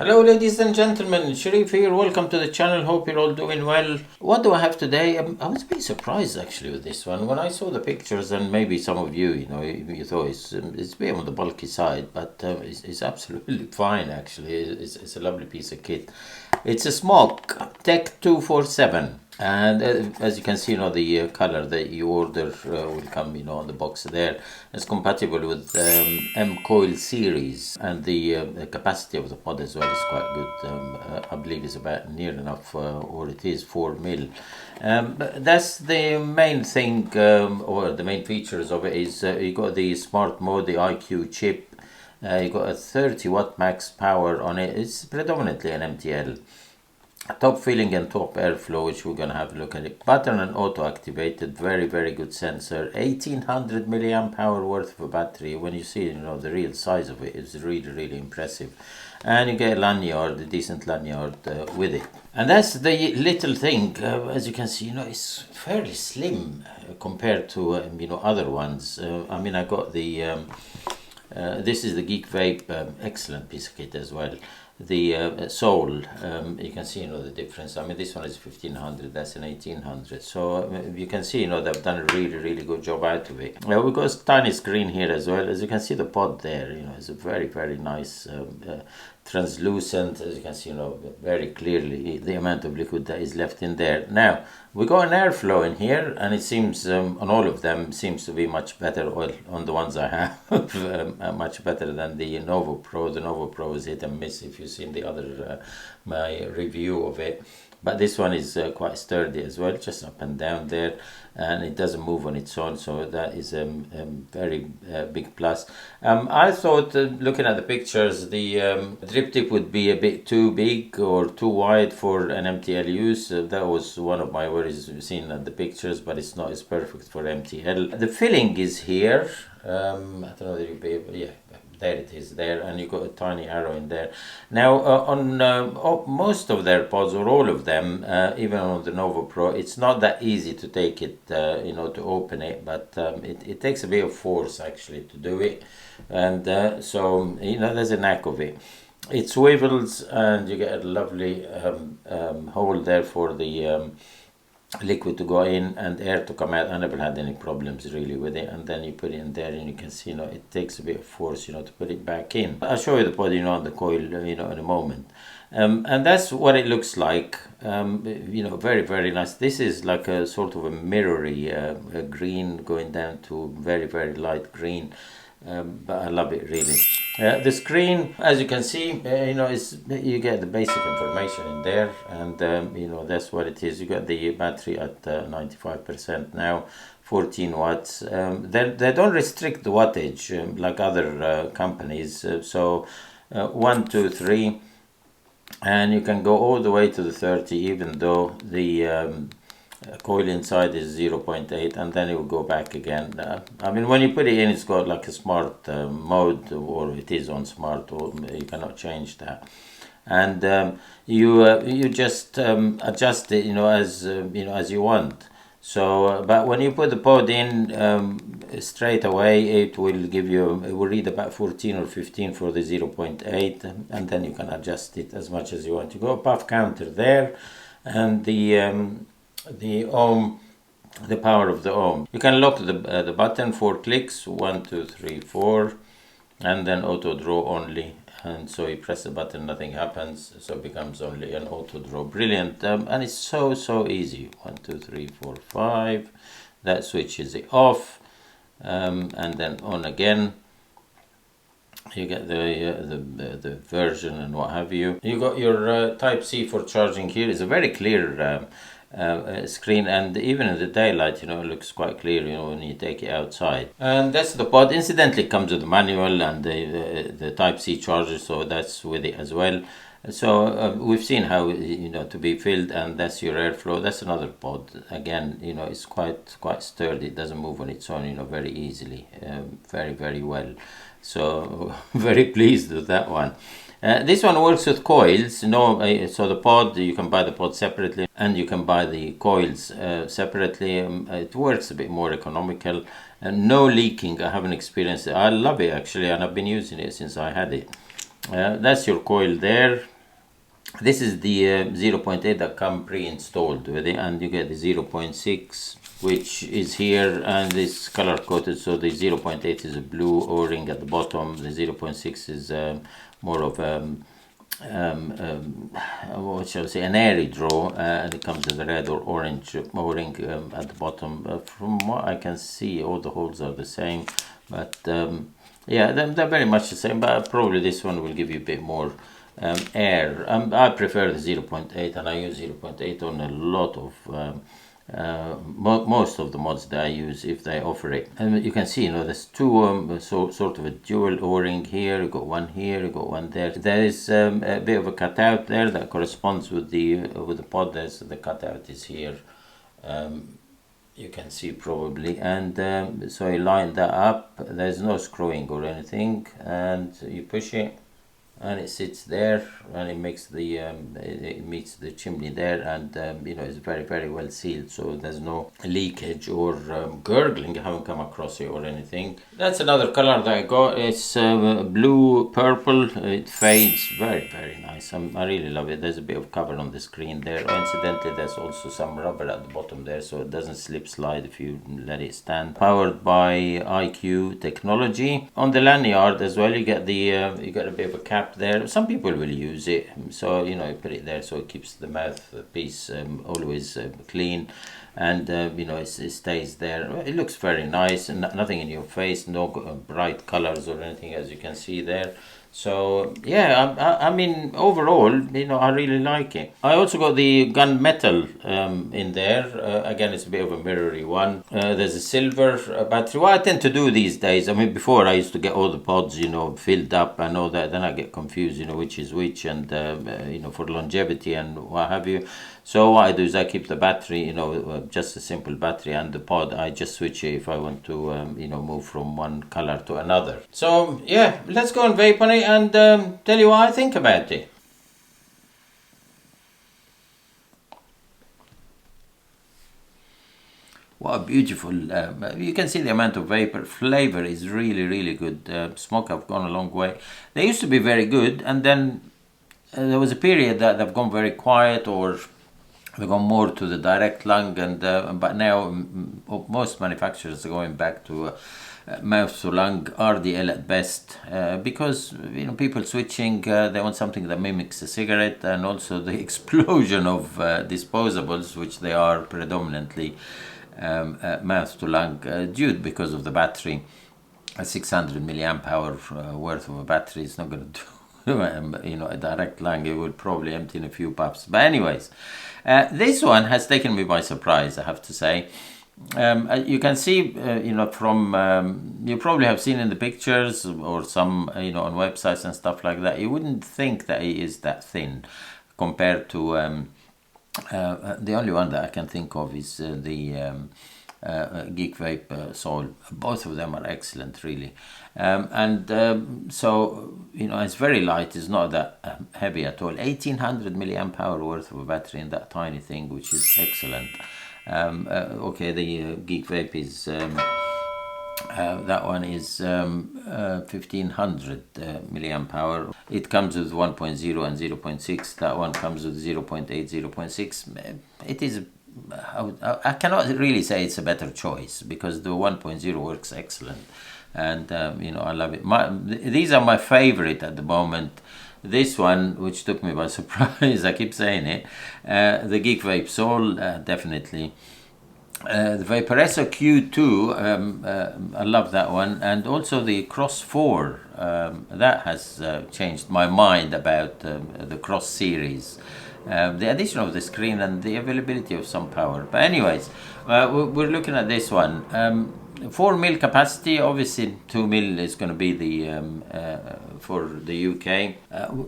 Hello ladies and gentlemen, Sharif here, welcome to the channel, hope you're all doing well. What do I have today? I was a bit surprised actually with this one. When I saw the pictures, and maybe some of you, you thought it's a bit on the bulky side, but it's absolutely fine actually. It's a lovely piece of kit. It's a SMOKTECH 247. And as you can see, the color that you order will come, on the box there. It's compatible with Coil series, and the capacity of the pod as well is quite good. I believe it's about near enough, or it is 4 mil. But that's the main thing, or the main features of it is you got the smart mode, the IQ chip. You got a 30 watt max power on it. It's predominantly an MTL. Top filling and top airflow, which we're going to have a look at it. Button and auto activated, very good sensor. 1800 milliamp hour worth of a battery. When you see the real size of it, it's really impressive. And you get a lanyard, a decent lanyard with it. And that's the little thing. As you can see, it's fairly slim compared to other ones. I got the this is the Geek Vape, excellent piece of kit as well. The sole, you can see the difference. This one is 1500, that's an 1800, so you can see they've done a really good job out of it. We've got a tiny screen here as well. As you can see, the pod there, it's a very nice translucent. As you can see, very clearly the amount of liquid that is left in there. Now we got an airflow in here, and it seems on all of them seems to be much better. Well, on the ones I have, much better than the 𝘦-𝘭𝘪𝘏. The 𝘦-𝘭𝘪𝘏 is hit and miss if you've seen the other my review of it. But this one is quite sturdy as well, just up and down there, and it doesn't move on its own, so that is a very big plus. I thought, looking at the pictures, the drip tip would be a bit too big or too wide for an MTL use. That was one of my worries seen at the pictures, but it's not as perfect for MTL. The filling is here. I don't know that you'll be able, yeah. There it is there, and you've got a tiny arrow in there. Now on most of their pods, or all of them, even on the 𝘦-𝘭𝘪𝘏, it's not that easy to take it, to open it, but it takes a bit of force actually to do it, and so there's a knack of it. It swivels, and you get a lovely hole there for the liquid to go in and air to come out. I never had any problems really with it. And then you put it in there, and you can see it takes a bit of force to put it back in. I'll show you the pod on the coil in a moment. And that's what it looks like. Very nice. This is like a sort of a mirrory green going down to very light green. But I love it really. The screen, as you can see, you get the basic information in there, and that's what it is. You got the battery at 95% now, 14 watts. They don't restrict the wattage like other companies. So 1, 2, 3, and you can go all the way to the 30, even though the coil inside is 0.8, and then it will go back again. When you put it in, it's got like a smart mode, or it is on smart, or you cannot change that. And you just adjust it, as you want. So, but when you put the pod in, straight away it will give you, it will read about 14 or 15 for the 0.8, and then you can adjust it as much as you want. You go puff counter there, and the ohm, the power of the ohm. You can lock the button, 4 clicks, 1, 2, 3, 4, and then auto draw only. And so you press the button, nothing happens, so it becomes only an auto draw. Brilliant. And it's so easy. 1, 2, 3, 4, 5. That switches it off, and then on again. You get the version and what have you. You got your Type C for charging here. It's a very clear screen, and even in the daylight, it looks quite clear, when you take it outside. And that's the pod. Incidentally, it comes with the manual and the Type C charger, so that's with it as well. So we've seen how to be filled, and that's your airflow. That's another pod. Again, it's quite sturdy. It doesn't move on its own, very easily. Very well. So very pleased with that one. This one works with coils. So the pod, you can buy the pod separately, and you can buy the coils separately. It works a bit more economical. No leaking. I haven't experienced it. I love it actually, and I've been using it since I had it. That's your coil there. This is the 0.8 that come pre-installed with it, and you get the 0.6 which is here, and this color coded. So the 0.8 is a blue O-ring at the bottom, the 0.6 is more of what shall I say, an airy draw, and it comes with a red or orange O-ring at the bottom. From what I can see, all the holes are the same, but yeah, they're very much the same, but probably this one will give you a bit more air. I prefer the 0.8, and I use 0.8 on a lot of most of the mods that I use if they offer it. And you can see, you know, there's two sort of a dual O-ring here. You got one here, you got one there. There is a bit of a cutout there that corresponds with the pod there. So the cutout is here. You can see probably, and so you line that up. There's no screwing or anything, and you push it, and it sits there, and it makes the it meets the chimney there, and you know, it's very, very well sealed, so there's no leakage or gurgling. I haven't come across it or anything. That's another color that I got. It's blue purple. It fades very, very nice. I really love it. There's a bit of cover on the screen there. Incidentally, there's also some rubber at the bottom there, so it doesn't slip slide if you let it stand. Powered by 𝘦-𝘭𝘪𝘲𝘪 technology. On the lanyard as well, you get the you got a bit of a cap there. Some people will use it, so you know, you put it there so it keeps the mouthpiece always clean, and you know, it stays there. It looks very nice, and nothing in your face, no bright colors or anything, as you can see there. So yeah, I mean, overall, you know, I really like it. I also got the gunmetal in there. Again, it's a bit of a mirrory one. There's a silver battery. What I tend to do these days, I mean, before I used to get all the pods, you know, filled up and all that. Then I get confused, you know, which is which, and you know, for longevity and what have you. So what I do is I keep the battery, you know, just a simple battery, and the pod I just switch it if I want to, you know, move from one color to another. So yeah, let's go and vape on it and tell you what I think about it. What a beautiful, you can see the amount of vapor. Flavor is really, really good. Smoke have gone a long way. They used to be very good, and then there was a period that they've gone very quiet, or they've gone more to the direct lung, and but now most manufacturers are going back to mouth to lung, RDL at best, because you know, people switching, they want something that mimics a cigarette, and also the explosion of disposables, which they are predominantly mouth to lung, due because of the battery. A 600 milliamp hour worth of a battery is not going to do you know, a direct lung. It would probably empty in a few puffs. But anyways, this one has taken me by surprise, I have to say. You can see, you know, from you probably have seen in the pictures or some, you know, on websites and stuff like that, you wouldn't think that it is that thin compared to the only one that I can think of is the 𝘰𝑗𝑥 Both of them are excellent, really. So, you know, it's very light. It's not that heavy at all. 1800 milliamp hour worth of a battery in that tiny thing, which is excellent. Okay, the 𝘰𝑗𝑥 is that one is 1500 milliamp hour. It comes with 1.0 and 0.6. That one comes with 0.8, 0.6. It is, I cannot really say it's a better choice, because the 1.0 works excellent, and you know, I love it. These are my favorite at the moment. This one, which took me by surprise, I keep saying it, the 𝘰𝑗𝑥 definitely. The Vaporesso Q2, I love that one, and also the Cross 4, that has changed my mind about the Cross series. The addition of the screen and the availability of some power. But anyways, we're looking at this one. 4 mil capacity, obviously 2 mil is going to be the for the UK,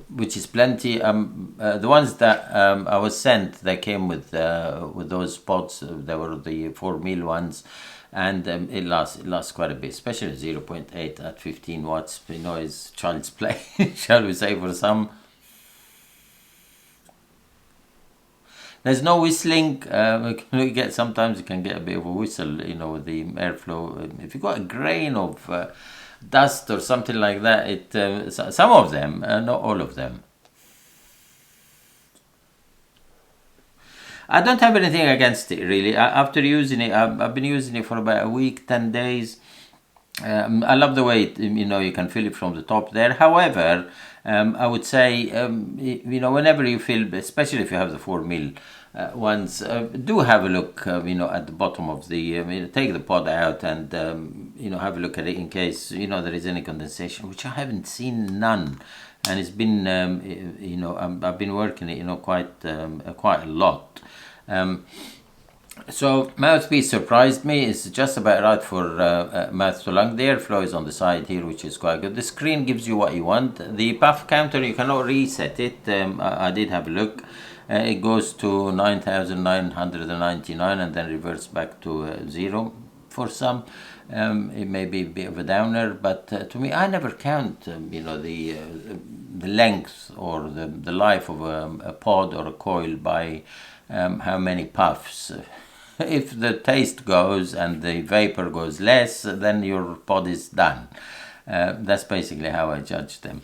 which is plenty. The ones that I was sent, they came with those pods. They were the 4 mil ones, and it lasts quite a bit, especially 0.8 at 15 watts. You know, is child's play, shall we say, for some. There's no whistling. Sometimes you can get a bit of a whistle, you know, with the airflow. If you've got a grain of dust or something like that. Some of them, not all of them. I don't have anything against it, really. After using it, I've been using it for about a week, 10 days. I love the way you can feel it from the top there. However, I would say, whenever you feel, especially if you have the 4 mil ones, do have a look, at the bottom of the, take the pod out and, have a look at it in case, there is any condensation, which I haven't seen none. And it's been, I've been working it, quite a lot. So mouthpiece surprised me. It's just about right for mouth to lung. The airflow is on the side here, which is quite good. The screen gives you what you want. The puff counter, you cannot reset it. I did have a look. It goes to 9,999 and then reverts back to 0 for some. It may be a bit of a downer, but to me, I never count, the length or the life of a pod or a coil by how many puffs. If the taste goes and the vapor goes less, then your pod is done. That's basically how I judge them.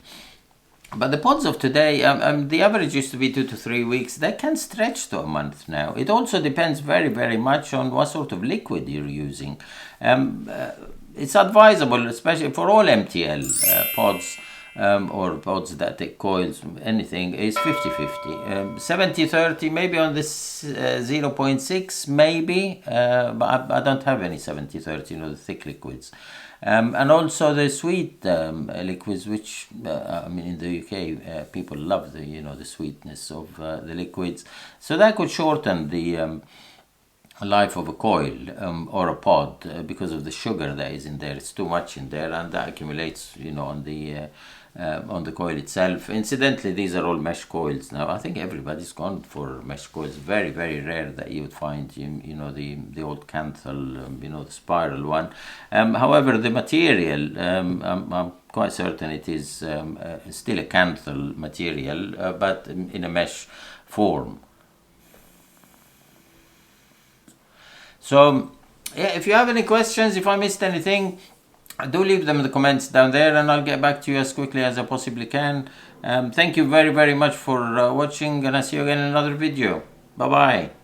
But the pods of today, the average used to be 2 to 3 weeks. They can stretch to a month now. It also depends very, very much on what sort of liquid you're using. It's advisable, especially for all MTL pods, or pods that take coils, anything, is 50-50. 70-30, maybe on this 0.6, maybe, but I don't have any 70-30, the thick liquids. And also the sweet liquids, which, in the UK, people love the sweetness of the liquids. So that could shorten the life of a coil or a pod because of the sugar that is in there. It's too much in there, and that accumulates, on the coil itself. Incidentally, these are all mesh coils now. I think everybody's gone for mesh coils. Very, very rare that you would find, the old Kanthal, the spiral one. However, the material, I'm quite certain it is still a Kanthal material, but in a mesh form. So, yeah, if you have any questions, if I missed anything, do leave them in the comments down there and I'll get back to you as quickly as I possibly can. Thank you very, very much for watching, and I'll see you again in another video. Bye-bye.